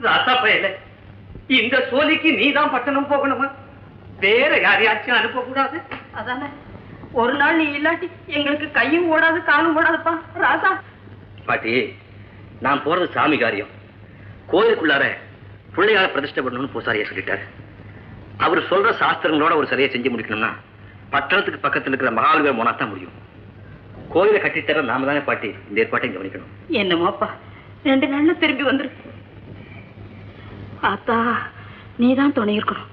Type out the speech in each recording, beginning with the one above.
ராசா பையல இந்த சோழிக்கு நீதான் பட்டணம் போகணுமா? வேற யாரையாச்சும் அனுப்பக்கூடாது? அதானே ஒரு நாள் நீ இல்லாட்டி எங்களுக்கு கையும் ஓடாது காலும் ஓடாதுப்பா ராசா. பாட்டி, நான் போறது சாமி காரியம். கோயிலுக்குள்ளார பிள்ளையார பிரதிஷ்டை பண்ணணும்னு பூசாரியா சொல்லிட்டாரு. அவர் சொல்ற சாஸ்திரங்களோட ஒரு சரியா செஞ்சு முடிக்கணும்னா பட்டணத்துக்கு பக்கத்துல இருக்கிற மகாபலிபுரம் போனா தான் முடியும். கோயிலை கட்டித்தர நாம தானே பாட்டி இந்த ஏற்பாட்டையும் கவனிக்கணும். என்னமோப்பா 2 நாள்ல திரும்பி வந்துரு. ஆத்தா நீதான் துணை இருக்கணும்.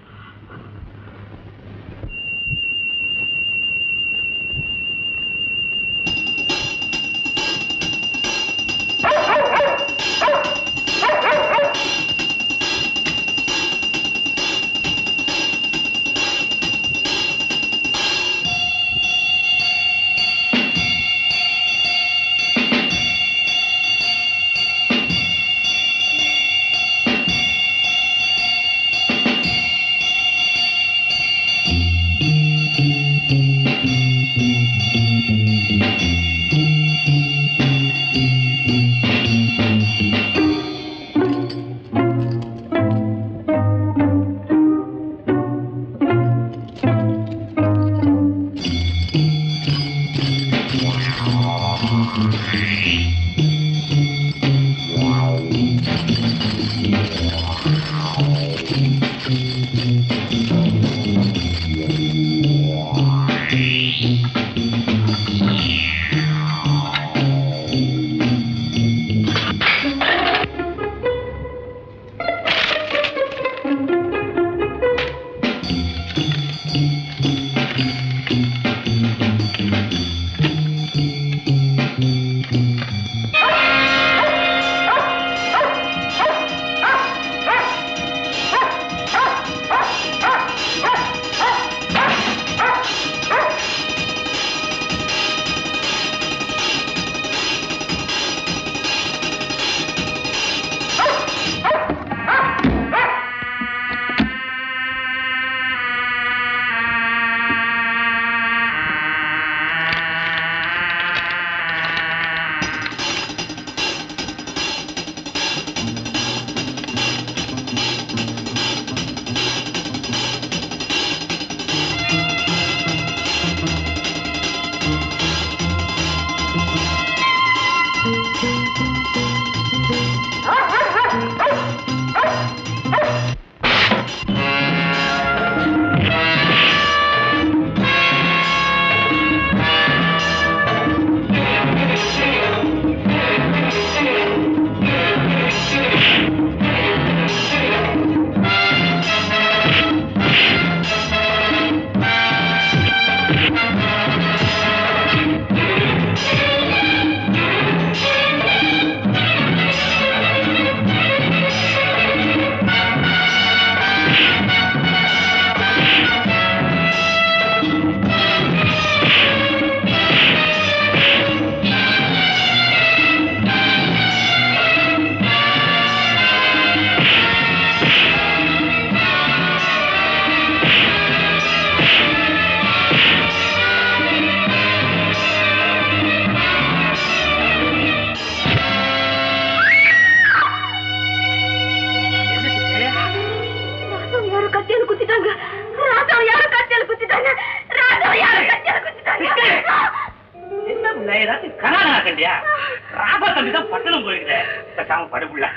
பட்டணம் போயிருக்க படுப்புல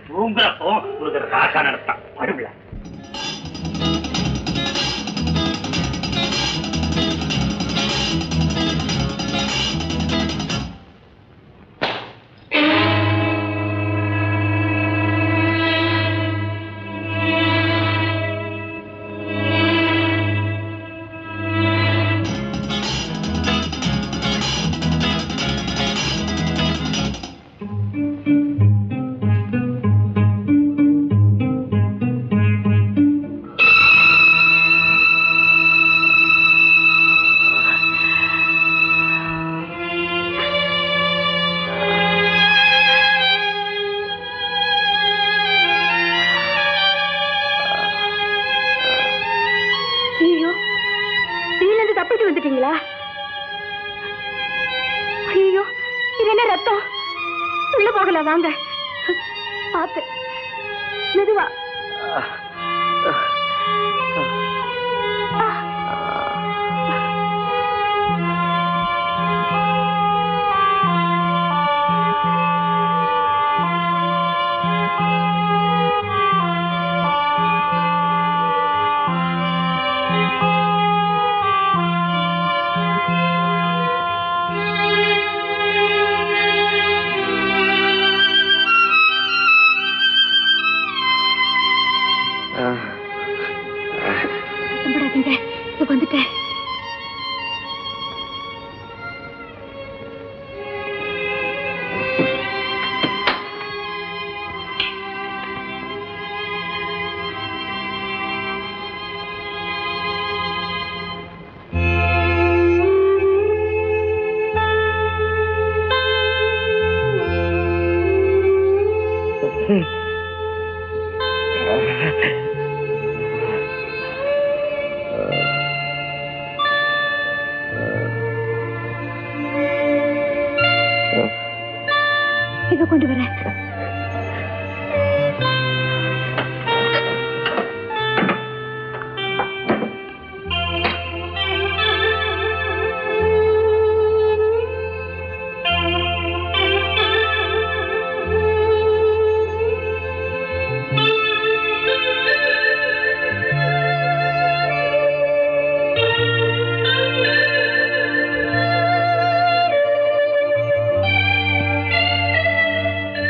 தூங்குறப்போ ஒரு ராசா நடத்தான் படுப்புல. பாத்து மெதுவா. வந்துட்டேன். இதை கொண்டு வரேன்.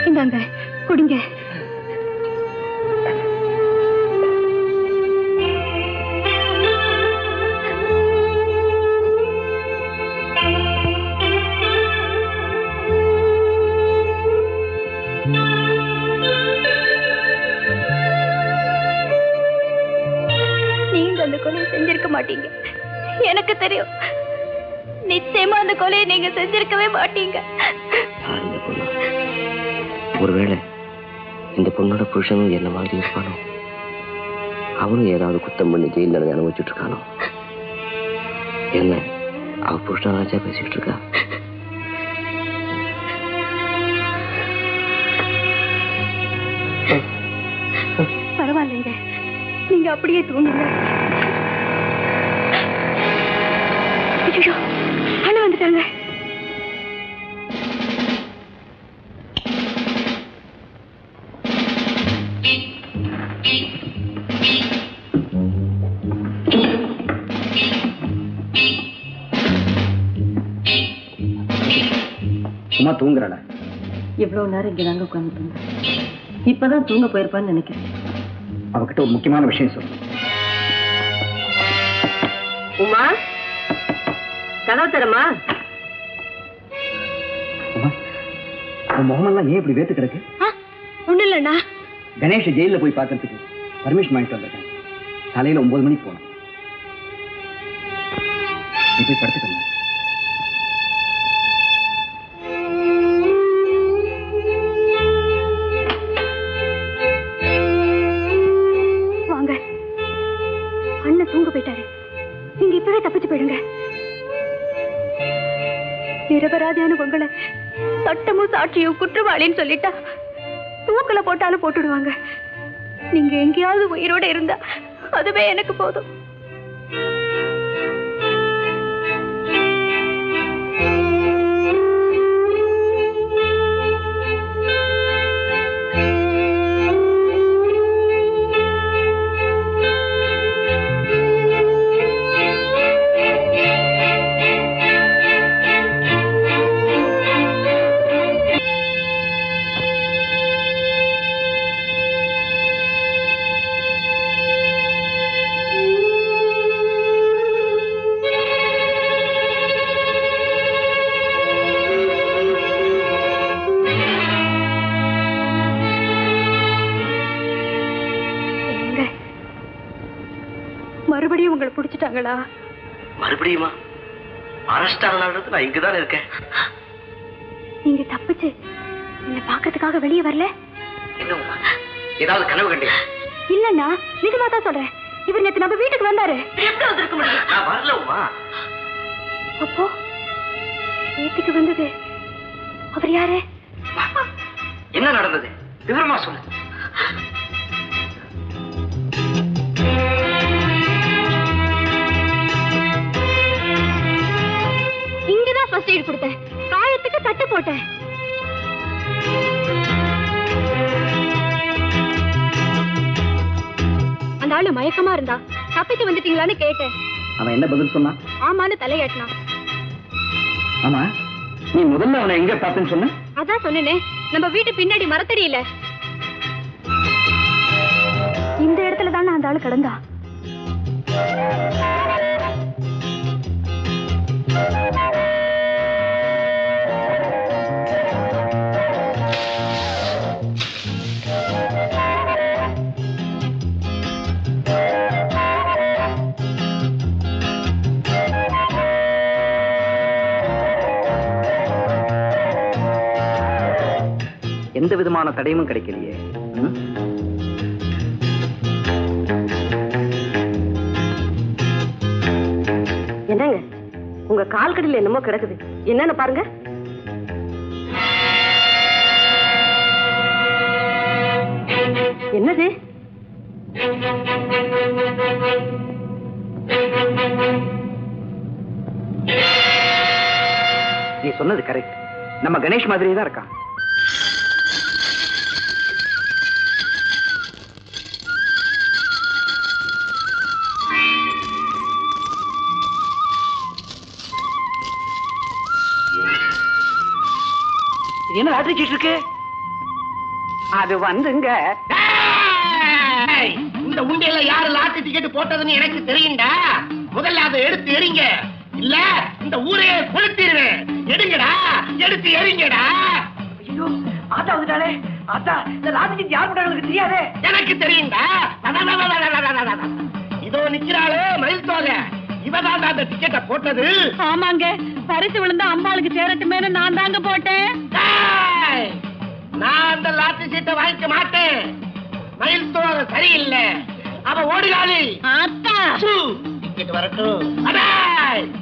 இந்தாங்க குடிங்க. நீங்க அந்த கொலையை செஞ்சிருக்க மாட்டீங்க, எனக்கு தெரியும். நிச்சயமா அந்த கொலையை நீங்க செஞ்சிருக்கவே மாட்டீங்க. ஒருவேளை இந்த பொண்ணோட புருஷனும் என்ன மாதிரி இருப்பானோ, அவனும் ஏதாவது குத்தம் பண்ணி ஜெயில அனுபவிச்சுட்டு இருக்கானோ. என்ன அவ புருஷன் ராஜா பேசிட்டு இருக்கா? பரவாயில்லைங்க, நீங்க அப்படியே தூங்குங்க. ஐயோ, அண்ணா வந்துட்டாங்க. சும்மா தூங்குறாளா? இவ்வளவு நேரம் இங்க தாங்க உட்கார்ந்து இப்பதான் தூங்க போயிருப்பான்னு நினைக்கிறேன். அவகிட்ட ஒரு முக்கியமான விஷயம் சொல்லு. உமா, கதவு தரமா? உன் முகமெல்லாம் ஏன் இப்படி வேத்து கிடக்கு? ஒண்ணு இல்லண்ணா, கணேஷ் ஜெயில போய் பார்க்கறதுக்கு பர்மிஷன் வாங்கிட்டு வந்திருக்கேன். காலையில 9 மணிக்கு போனோம். நீ போய் படுத்துக்கணும். வாங்க, அண்ணன் தூங்க போயிட்டாரு. நீங்க இப்பவே தப்பிச்சு போயிடுங்க. நிரபராதியான உங்களை சட்டமும் சாட்சியும் குற்றவாளின்னு சொல்லிட்டா தூக்கல போட்டாலும் போட்டுடுவாங்க. நீங்க எங்கேயாவது உயிரோட இருந்தா அதுவே எனக்கு போதும். மறுபடியும் உங்களை பிடிச்சிட்டாங்களா? மறுபடியுமா? அரெஸ்ட் ஆனாலும் நான் இங்கதான் இருக்கேன். நீங்க தப்பிச்சு என்ன பாக்கிறதுக்காக வெளியே வரல? ஏதாவது கனவு கண்டீங்க? இல்லண்ணா, நிஜமா தான் சொல்றேன். இவர் நேத்து நம்ம வீட்டுக்கு வந்தாரு. எப்படி வந்திருக்க முடியும்? நான் வரல உமா. அப்போ வீட்டுக்கு வந்தது அவர் யாரு? என்ன நடந்தது? விவரமா சொல்லு. இங்கதான் ஃபர்ஸ்ட் எய்ட் கொடுத்தேன். காயத்துக்கு கட்டு போட்டேன். அந்த ஆளு மயக்கமா இருந்தா தப்பிச்சு வந்துட்டீங்களான்னு கேட்டேன். அவன் என்ன பதில் சொன்னான்? ஆமான்னு தலையாட்டினான். ஆமா, நீ முதல்ல அவனை எங்க பார்த்தேன்னு சொன்ன? அதான் சொன்னேனே, நம்ம வீட்டு பின்னாடி மரத்தடியில. இந்த இடத்துல தானே அந்த ஆளு கிடந்தா. எந்த விதமான தடையும் கிடைக்கலையே. என்னங்க, உங்க கால்கடியில் என்னமோ கிடக்குது, என்னன்னு பாருங்க. என்னது? நீ சொன்னது கரெக்ட். நம்ம கணேஷ் மாதிரியே தான் இருக்கான். என்ன லாட்டரி சீட் இருக்கு? அது வந்துங்க, இந்த உண்டியல்ல யாரு லாட்டரி டிக்கெட் போட்டதுன்னு எனக்கு தெரியும்டா. முதல்ல அதை எடுத்து எறிங்க, இல்ல இந்த ஊரையே கொளுத்திடுவேன். எடுங்கடா, எடுத்து எறிங்கடா. ஐயோ, ஆத்தா வந்துட்டாலே. ஆத்தா, இந்த லாட்டரி சீட் யார் போட்டாங்க தெரியாதே. எனக்கு தெரியும்டா. இதோ நிக்கிறாளே மயில் தோகை, இவதான் அந்த டிக்கெட்டை போட்டது. ஆமாங்க, பரிசு விழுந்தா அம்பாளுக்கு சேரட்டுமேனு நான் தாங்க போட்டேன். நான் அந்த லாட்டரி சீட்டை வாங்கிக்க மாட்டேன். மயில் தோகை சரியில்லை, அவ ஓடுகாலி. டிக்கெட் வரட்டும்.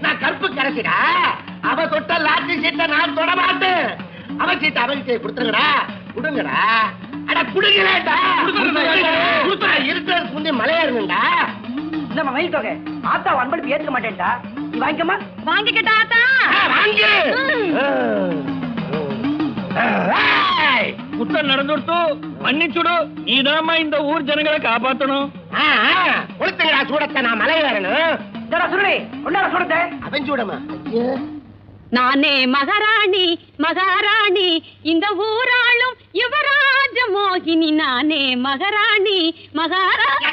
நான் கருப்பு கரைச்சிடா. அவ தொட்ட லாட்டரி சீட்டை நான் தொட மாட்டேன். அவ சீட்டை அவகிட்ட கொடுத்துருங்கடா. கொடுங்கடா. அட குடுங்கடா. இருக்கிறதுக்கு முந்தைய மலையாருங்கடா. நம்ம மயில் தொகை ஆத்தா அன்பளிப்பு ஏற்க மாட்டேன்டா. நீ வாங்கிக்கமா? வாங்கிக்கிட்டா ஆத்தா. வாங்கி குற்றம் நடந்துடுத்து மன்னிச்சுடு. நீதாம்மா இந்த ஊர் ஜனங்களை காப்பாத்தணும். கொளுத்துங்கடா சூடத்தை, நான் மலை வரணும். சுருளி கொண்டாட சூடத்தை. அவன் சூடமா? நானே மகாராணி மகாராணி, இந்த ஊராளும் யுவராஜ மோகினி. நானே மகாராணி மகாராணி.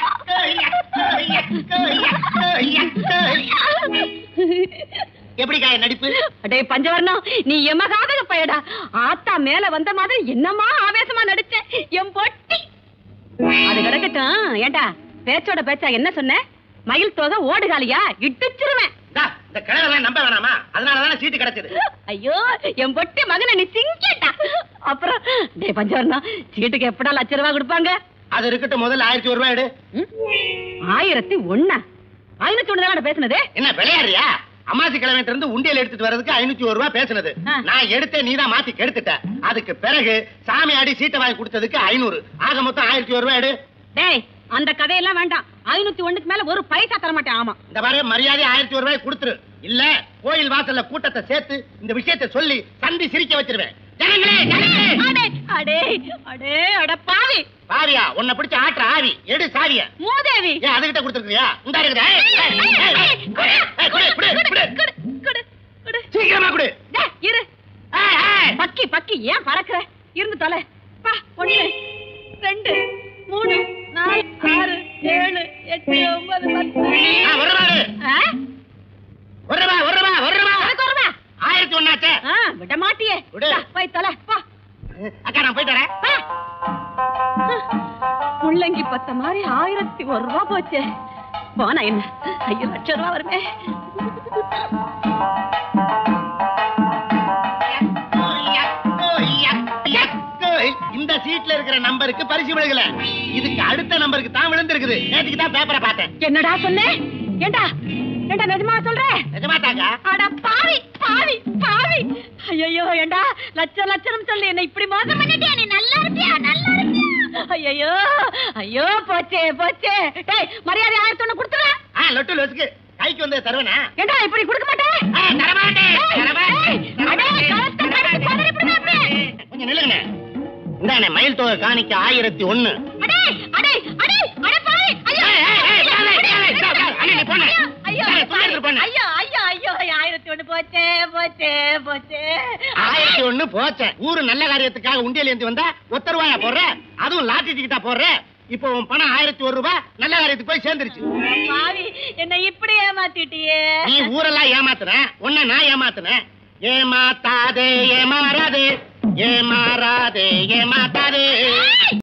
எப்படிக்கா நடிப்பு? அடே பஞ்சவர்ணம், நீ எமகாதக பயடா. ஆத்தா மேல வந்த மாதிரி என்னமா ஆவேசமா நடிச்ச என் பொட்டி. அது கிடக்கட்டும். ஏண்டா பேச்சோட பேச்சா என்ன சொன்ன? மயில் தோகை ஓடுகாலியா? இட்டுச்சிருவேன். இந்த கிழவெல்லாம் நம்ப வேணாமா? அதனாலதானே சீட்டு கிடைச்சது. ஐயோ, என் பொட்டி மகனை நீ சிங்கிட்டா. அப்புறம் டே பஞ்சவர்ணம், சீட்டுக்கு எப்படா லட்சம் ரூபாய் கொடுப்பாங்க? அது இருக்கட்டும், முதல்ல 1001 ரூபாய் எடு. 1001? 501 பேசுனது என்ன விளையாடுறியா? அம்மாசி கிழமையில இருந்து உண்டியல் எடுத்துட்டு வர்றதுக்கு 501 ரூபாய் பேசுனது. நான் எடுத்தேன், நீதான் மாத்தி கெடுத்துட்ட. அதுக்கு பிறகு சாமி ஆடி சீட்டை வாங்கி கொடுத்ததுக்கு 500. ஆக மொத்தம் 1001 ரூபாய் எடு. டேய், அந்த கதையெல்லாம் வேண்டாம். 501க்கு மேல ஒரு பைசா தர மாட்டேன். ஆமா, இந்த மாதிரி மரியாதை 1001 ரூபாய் கொடுத்துரு. இல்ல கோயில் வாசல்ல கூட்டத்தை சேர்த்து இந்த விஷயத்தை சொல்லி சந்தி சிரிக்க வச்சிருவேன். ஜனங்களே, அடே அடே அடே அட பாவி. பாவியா? உன்னை பிடிச்ச ஆற்ற ஆவி. எடு சாவிய. மூதேவி. ஏன் அதுகிட்ட கொடுத்துருக்கியா? இந்த இருக்குது. சீக்கிரமா கொடு. இரு. பக்கி பக்கி ஏன் பறக்குற? இருந்து தொலை. 1 2 3 4 6 7 8 9 10. ஒரு ரூபா 1001 ஆச்சே. விட மாட்டியே. போய் தொலை. அக்கா, நான் போயிட்டு வரேன். முள்ளங்கி பத்த மாதிரி 1001 ரூபாய் போச்சு. போனா என்ன? 5 லட்சம் ரூபாய் வருமே. இந்த சீட்ல இருக்கிற நம்பருக்கு பரிசு விழுகல. இதுக்கு அடுத்த நம்பருக்கு தான் விழுந்திருக்குது. நேத்துக்கு தான் பேப்பரை பார்த்தேன். என்னடா சொன்னே? ஏண்டா ஏண்டா நிஜமா சொல்ற? நிஜமா தாங்க. அட பாவி. பாவி பாவி. ஐயோ ஏண்டா லட்சம் லட்சம் சொல்லி என்ன இப்படி மோசம் பண்ணிட்டியா? நீ நல்லா இருப்பியா? நல்லா இருப்பியா? ஐயோ ஐயோ போச்சே போச்சே. டேய் மரியாதை 1001 கொடுத்துற. லொட்டு லொசுக்கு கைக்கு வந்து தருவனா? ஏண்டா இப்படி கொடுக்க மாட்டேன். கொஞ்சம் நில்லுங்க. இந்தானே மயில் தொகை காணிக்க 1001. அடே அடே அடே அடே பாவி. ஐயோ ஐயோ ஐயோ ஐயோ 1001 போச்சே போச்சே போச்சே. 1001 போச்சே. ஊரு நல்ல காரியத்துக்காக உண்டியல் ஏந்தி வந்தா ₹1 போடுற, அதுவும் லாட்டரி டிக்கெட்டா போடுற. இப்போ உன் பணம் 1001 ரூபாய் நல்ல காரியத்துக்கு போய் சேர்ந்துருச்சு. பாவி என்ன இப்படி ஏமாத்திட்டியே. நீ ஊரெல்லாம் ஏமாத்துன, உன்னை நான் ஏமாத்துனேன். ஏமாத்தாதே ஏமாறாதே ஏமாறாதே ஏமாத்தாதே.